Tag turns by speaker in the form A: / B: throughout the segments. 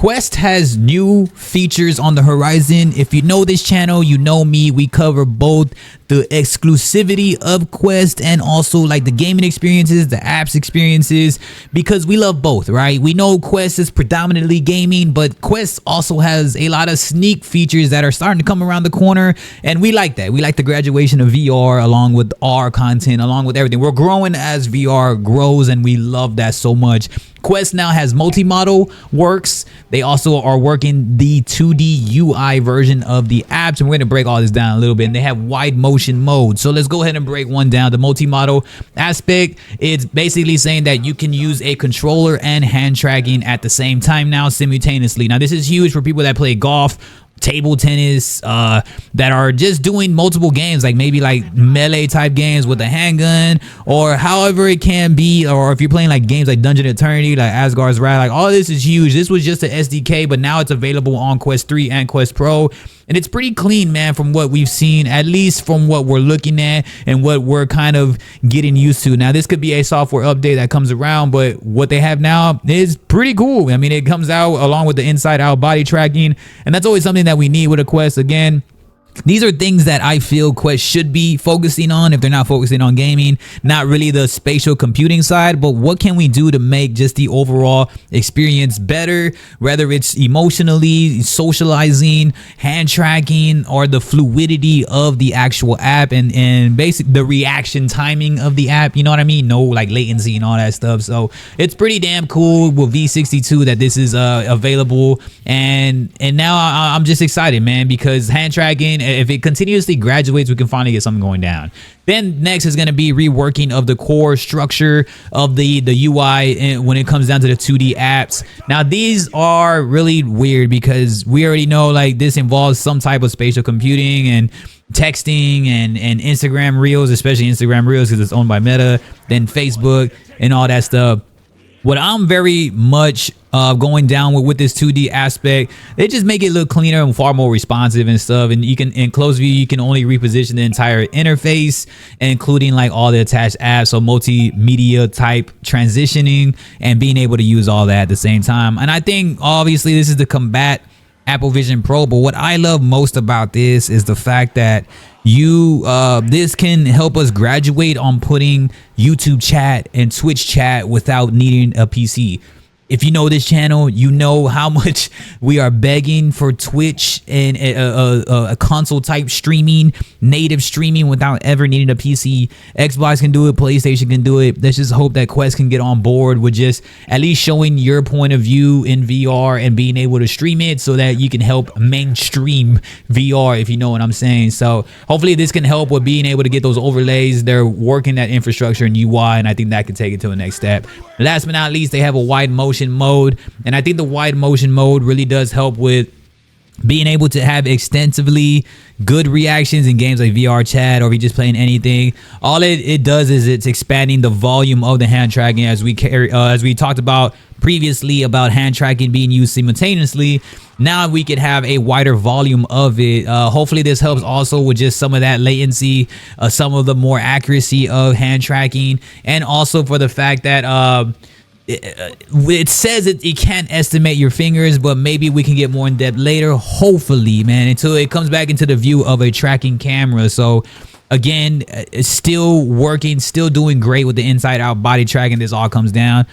A: Quest has new features on the horizon. If you know this channel, you know me. We cover both the exclusivity of Quest and also like the gaming experiences, the apps experiences, because we love both, right? We know Quest is predominantly gaming, but Quest also has a lot of sneak features that are starting to come around the corner, and we like that. We like the graduation of VR along with our content, along with everything. We're growing as VR grows, and we love that so much. Quest now has multi-model works. They also are working the 2D UI version of the apps, and we're going to break all this down a little bit. And they have wide motion mode. So let's go ahead and break one down. The multi-model aspect, it's basically saying that you can use a controller and hand tracking at the same time now simultaneously. Now this is huge for people that play golf, table tennis, that are just doing multiple games, like maybe like melee type games with a handgun, or however it can be, or if you're playing like games like Dungeon Eternity, like Asgard's Wrath, like all this is huge. This was just an SDK, but now it's available on Quest 3 and Quest Pro, and it's pretty clean, man, from what we've seen, at least from what we're looking at and what we're kind of getting used to. Now this could be a software update that comes around, but what they have now is pretty cool. I mean, it comes out along with the inside out body tracking, and that's always something that we need with a Quest. Again, these are things that I feel Quest should be focusing on if they're not focusing on gaming, not really the spatial computing side, but what can we do to make just the overall experience better, whether it's emotionally, socializing, hand tracking, or the fluidity of the actual app, and basically the reaction timing of the app, you know what I mean? No like latency and all that stuff. So it's pretty damn cool with V62 that this is available, and now I'm just excited, man, because hand tracking, if it continuously graduates, we can finally get something going down. Then next is going to be reworking of the core structure of the UI when it comes down to the 2D apps. Now these are really weird because we already know like this involves some type of spatial computing and texting and Instagram Reels, especially Instagram Reels because it's owned by Meta, then Facebook and all that stuff. What I'm very much going down with this 2D aspect, they just make it look cleaner and far more responsive and stuff. And you can, in close view, you can only reposition the entire interface, including like all the attached apps, so multimedia type transitioning and being able to use all that at the same time. And I think obviously this is to combat Apple Vision Pro, but what I love most about this is the fact that this can help us graduate on putting YouTube chat and Twitch chat without needing a PC. If you know this channel, you know how much we are begging for Twitch and a console type streaming, native streaming without ever needing a PC. Xbox can do it, PlayStation can do it. Let's just hope that Quest can get on board with just at least showing your point of view in VR and being able to stream it so that you can help mainstream VR, if you know what I'm saying. So hopefully this can help with being able to get those overlays. They're working that infrastructure and UI, and I think that can take it to the next step. Last but not least, they have a wide motion mode, and I think the wide motion mode really does help with being able to have extensively good reactions in games like VR chat, or if you're just playing anything. All it does is it's expanding the volume of the hand tracking, as we talked about previously about hand tracking being used simultaneously. Now we could have a wider volume of it. Hopefully this helps also with just some of that latency, some of the more accuracy of hand tracking, and also for the fact that it says it can't estimate your fingers, but maybe we can get more in depth later, hopefully, man, until it comes back into the view of a tracking camera. So again, it's still working, still doing great with the inside out body tracking. This all comes down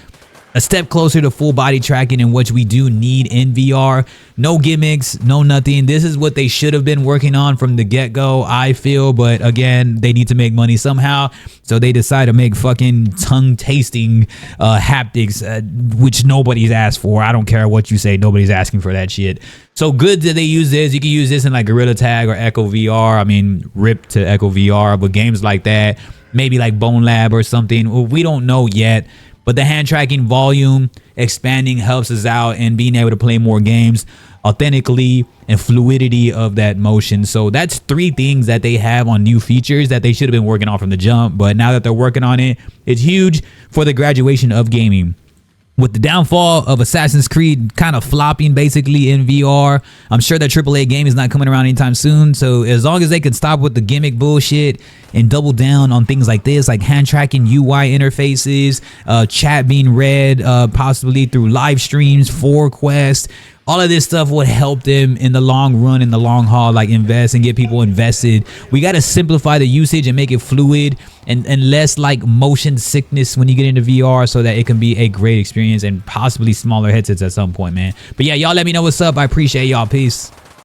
A: a step closer to full body tracking, in which we do need in VR. No gimmicks, no nothing. This is what they should have been working on from the get-go, I feel. But again, they need to make money somehow, so they decide to make fucking tongue-tasting haptics, which nobody's asked for. I don't care what you say, nobody's asking for that shit. So good that they use this. You can use this in like Gorilla Tag or Echo VR. I mean, rip to Echo VR, but games like that, maybe like Bone Lab or something, we don't know yet. But the hand tracking volume expanding helps us out in being able to play more games authentically and fluidity of that motion. So that's 3 things that they have on new features that they should have been working on from the jump. But now that they're working on it, it's huge for the graduation of gaming. With the downfall of Assassin's Creed kind of flopping basically in VR, I'm sure that AAA game is not coming around anytime soon. So as long as they can stop with the gimmick bullshit and double down on things like this, like hand tracking UI interfaces, chat being read possibly through live streams for Quest, all of this stuff would help them in the long run, in the long haul, like invest and get people invested. We got to simplify the usage and make it fluid and less like motion sickness when you get into VR, so that it can be a great experience, and possibly smaller headsets at some point, man. But yeah, y'all let me know what's up. I appreciate y'all. Peace.